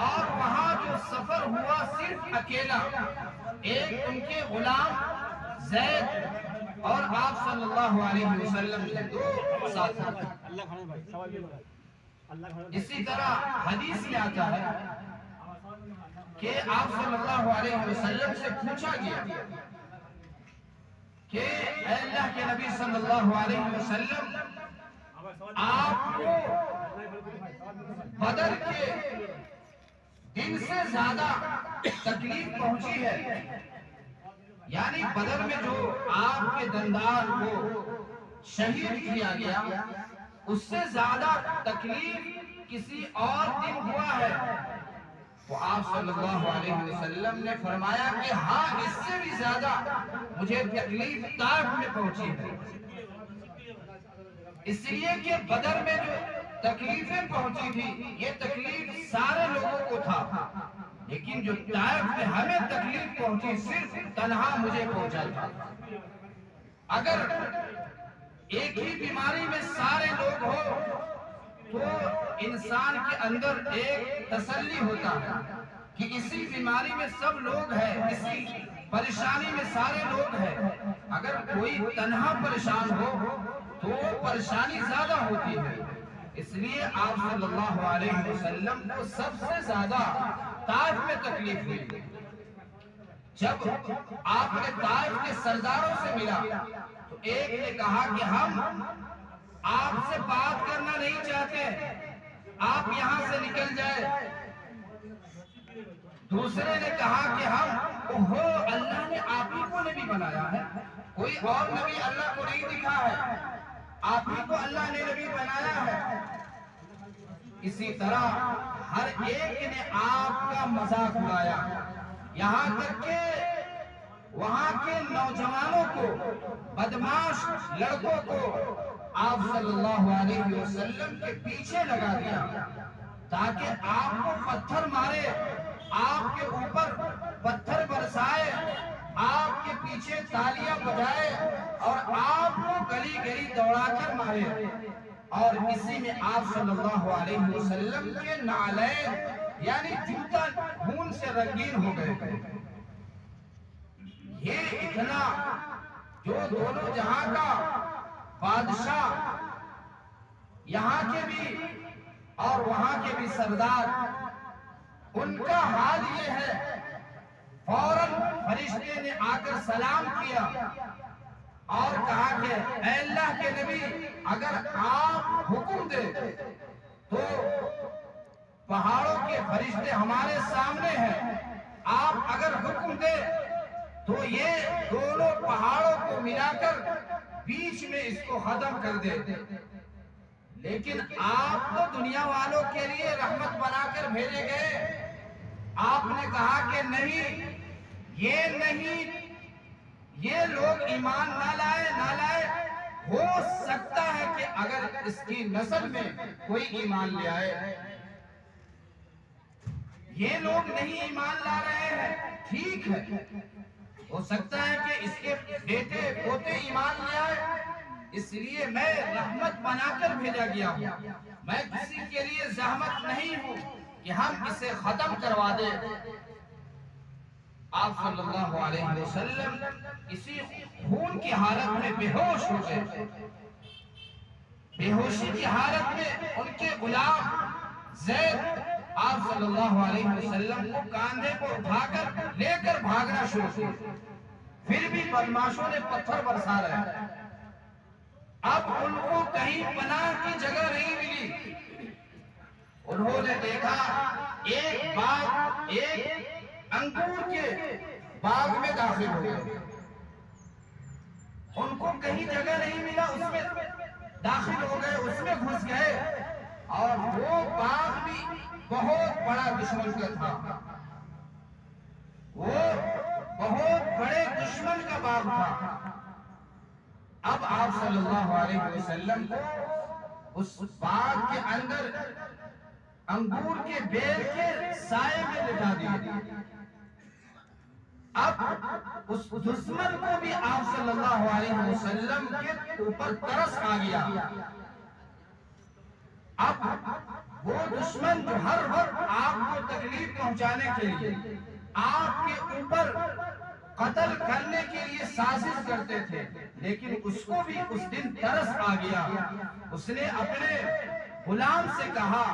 اور وہاں جو سفر ہوا صرف اکیلا، ایک ان کے غلام زید اور آپ صلی اللہ علیہ وسلم کے دو ساتھی۔ اسی طرح حدیث میں آتا ہے کہ آپ صلی اللہ علیہ وسلم سے پوچھا گیا کہ اے اللہ کے نبی صلی اللہ علیہ وسلم، آپ کو بدر کے دن سے زیادہ تکلیف پہنچی ہے، یعنی بدر میں جو آپ کے دندان کو شہید کیا گیا اس سے زیادہ تکلیف کسی اور دن ہوا ہے؟ تو آپ صلی اللہ علیہ وسلم نے فرمایا کہ ہاں، اس سے بھی زیادہ مجھے تکلیف طائف میں پہنچی ہے، اس لیے کہ بدر میں جو تکلیفیں پہنچی تھی یہ تکلیف سارے لوگوں کو تھا، لیکن جو طائف میں ہمیں تکلیف پہنچی صرف تنہا مجھے پہنچا تھا۔ اگر ایک ہی بیماری میں سارے لوگ ہو تو انسان کے اندر ایک تسلی ہوتا ہے کہ اسی بیماری میں سب لوگ ہیں، اسی پریشانی میں سارے لوگ ہیں۔ اگر کوئی تنہا پریشان ہو تو پریشانی زیادہ ہوتی ہے، اس لیے آپ صلی اللہ علیہ وسلم کو سب سے زیادہ طائف میں تکلیف ہوئی۔ جب آپ نے طائف کے سرداروں سے ملا تو ایک نے کہا کہ ہم آپ سے بات کرنا نہیں چاہتے، آپ یہاں سے نکل جائے۔ دوسرے نے کہا کہ اوہو، اللہ نے آپ ہی کو نبی بنایا ہے، کوئی اور نبی اللہ کو نہیں دکھا ہے، آپ ہی کو اللہ نے نبی بنایا ہے۔ اسی طرح ہر ایک نے آپ کا مذاق اڑایا، یہاں تک کہ وہاں کے نوجوانوں کو، بدماش لڑکوں کو آپ صلی اللہ علیہ وسلم کے پیچھے لگا دیا تاکہ آپ کو پتھر مارے، آپ کے اوپر پتھر برسائے، آپ کے پیچھے تالیاں بجائے اور آپ کو گلی گلی دوڑا کر مارے۔ اور اسی میں آپ صلی اللہ علیہ وسلم کے نعلین یعنی جوتا خون سے رنگین ہو گئے۔ یہ اتنا جو دونوں جہاں کا بادشاہ، یہاں کے بھی اور وہاں کے بھی سردار، ان کا حال یہ ہے، فوراً فرشتے نے آ کر سلام کیا اور کہا کہ اے اللہ کے نبی، اگر آپ حکم دے تو پہاڑوں کے فرشتے ہمارے سامنے ہیں، آپ اگر حکم دے تو یہ دونوں پہاڑوں کو ملا کر بیچ میں اس کو ختم کر دے۔ لیکن آپ تو دنیا والوں کے لیے رحمت بنا کر بھیجے گئے، آپ نے کہا کہ نہیں، یہ لوگ ایمان نہ لائے، ہو سکتا ہے کہ اگر اس کی نسل میں کوئی ایمان لے آئے۔ یہ لوگ نہیں ایمان لا رہے ہیں، ٹھیک ہے، ہو سکتا ہے کہ اس کے بیٹے پوتے ایمان لے آئے، اس لیے میں رحمت بنا کر بھیجا گیا ہوں، میں کسی کے لیے زحمت نہیں ہوں کہ ہم اسے ختم کروا دیں۔ آپ صلی اللہ علیہ وسلم اسی خون کی حالت میں بے ہوش ہو گئے۔ بے ہوشی کی حالت میں ان کے غلام زید آپ صلی اللہ علیہ وسلم کو کاندھے کو اٹھا کر لے کر بھاگنا شروع کیا، پھر بھی بدماشوں نے پتھر برسا رہے۔ اب ان کو کہیں پناہ کی جگہ نہیں ملی، انہوں نے دیکھا ایک انگور کے باغ میں داخل ہو گئے، ان کو کہیں جگہ نہیں ملا، اس میں داخل ہو گئے، اس میں گھس گئے، اور وہ باغ بھی بہت بڑا دشمن کا تھا، وہ بہت بڑے دشمن کا باغ تھا۔ اب آپ صلی اللہ علیہ وسلم کو اس باغ کے اندر انگور کے بیل کے سائے میں لٹا دیا۔ اب اس دشمن کو بھی آپ صلی اللہ علیہ وسلم کے اوپر ترس آ گیا۔ اب وہ دشمن جو ہر وقت آپ آپ کو تکلیف پہنچانے کے لیے، آپ کے اوپر قتل کرنے کے لیے سازش کرتے تھے، لیکن اس کو بھی اس دن ترس آ گیا۔ اس نے اپنے غلام سے کہا،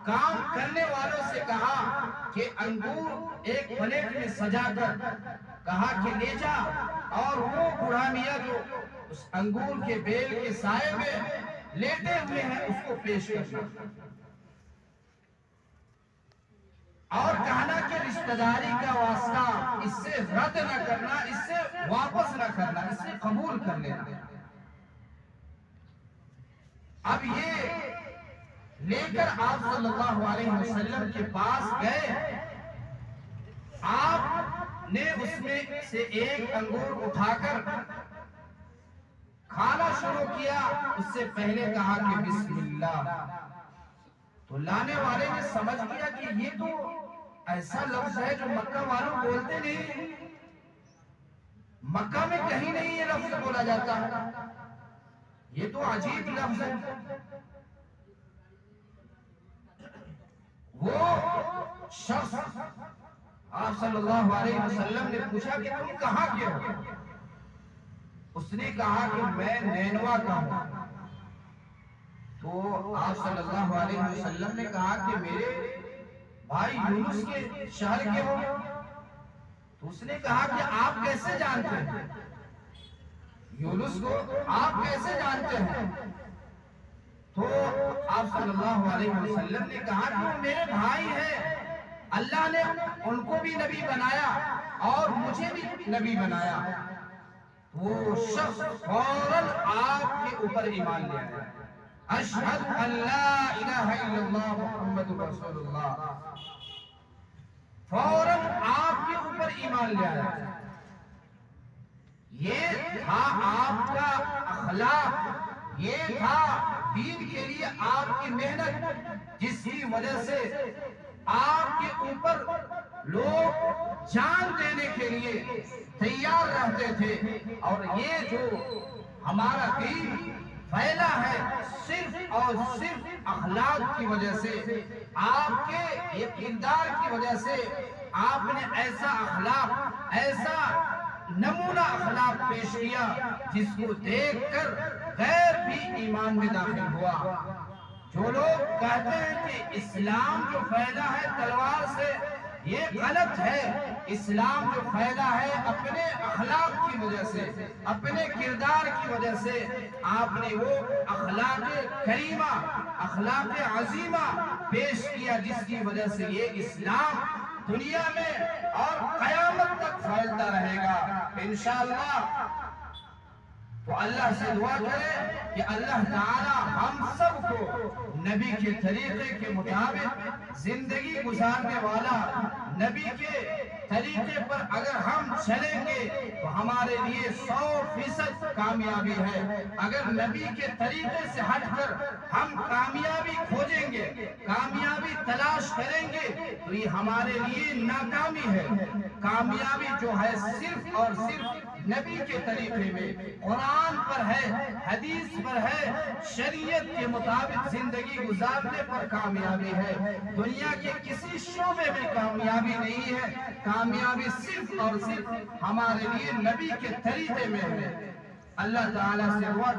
کام کرنے والوں سے کہا کہ انگور ایک پلیٹ میں سجا کر کہا کہ لے جا، اور وہ بوڑھا میاں جو اس انگور کے بیل کے سائے میں لیٹے ہوئے ہیں اس کو پیش کرنا، اور کہنا کہ رشتہ داری کا واسطہ اس سے رد نہ کرنا، اس سے واپس نہ کرنا، اس سے قبول کر لینا۔ اب یہ لے کر آپ صلی اللہ علیہ وسلم کے پاس گئے، آپ نے اس میں سے ایک انگور اٹھا کر کھانا شروع کیا۔ اس سے پہلے کہا کہ بسم اللہ، تو لانے والے نے سمجھ لیا کہ یہ تو ایسا لفظ ہے جو مکہ والوں بولتے نہیں، مکہ میں کہیں نہیں یہ لفظ بولا جاتا ہے، یہ تو عجیب لفظ ہے۔ وہ شخص آپ صلی اللہ علیہ وسلم نے پوچھا کہ تم کہاں کے ہو؟ اس نے کہا کہ میں نینوا کا ہوں۔ تو آپ صلی اللہ علیہ وسلم نے کہا کہ میرے بھائی یونس کے شہر کے ہو؟ تو اس نے کہا کہ آپ کیسے جانتے ہیں یونس کو، آپ کیسے جانتے ہیں؟ تو آپ صلی اللہ علیہ وسلم نے کہا کہ وہ میرے بھائی ہیں، اللہ نے ان کو بھی نبی بنایا اور مجھے بھی نبی بنایا۔ وہ شخص فوراً آپ کے اوپر ایمان لے آیا، اشہد ان لا الہ الا اللہ محمد رسول اللہ، فوراً آپ کے اوپر ایمان لے آیا۔ یہ تھا آپ کا اخلاق، یہ تھا دین کے لیے آپ کی محنت، جس کی وجہ سے آپ کے اوپر لوگ جان دینے کے لیے تیار رہتے تھے۔ اور یہ جو ہمارا دین پھیلا ہے صرف اور صرف اخلاق کی وجہ سے، آپ کے یہ کردار کی وجہ سے، آپ نے ایسا اخلاق، ایسا نمونہ اخلاق پیش کیا جس کو دیکھ کر غیر بھی ایمان میں داخل ہوا۔ جو لوگ کہتے ہیں کہ اسلام جو پھیلا ہے تلوار سے، یہ غلط ہے۔ اسلام جو پھیلا ہے اپنے اخلاق کی وجہ سے، اپنے کردار کی وجہ سے، آپ نے وہ اخلاق کریمہ، اخلاق عظیمہ پیش کیا جس کی وجہ سے یہ اسلام دنیا میں اور قیامت تک پھیلتا رہے گا انشاءاللہ۔ تو اللہ سے دعا کرے کہ اللہ تعالی ہم سب کو نبی کے طریقے کے مطابق زندگی گزارنے والا، نبی کے طریقے پر اگر ہم چلیں گے تو ہمارے لیے 100% کامیابی ہے۔ اگر نبی کے طریقے سے ہٹ کر ہم کامیابی کھوجیں گے، کامیابی تلاش کریں گے تو یہ ہمارے لیے ناکامی ہے۔ کامیابی جو ہے صرف اور صرف نبی کے طریقے میں، قرآن پر ہے، حدیث پر ہے، شریعت کے مطابق زندگی گزارنے پر کامیابی ہے۔ دنیا کے کسی شعبے میں کامیابی نہیں ہے، کامیابی صرف اور صرف ہمارے لیے نبی کے طریقے میں ہے۔ اللہ تعالیٰ سے دعا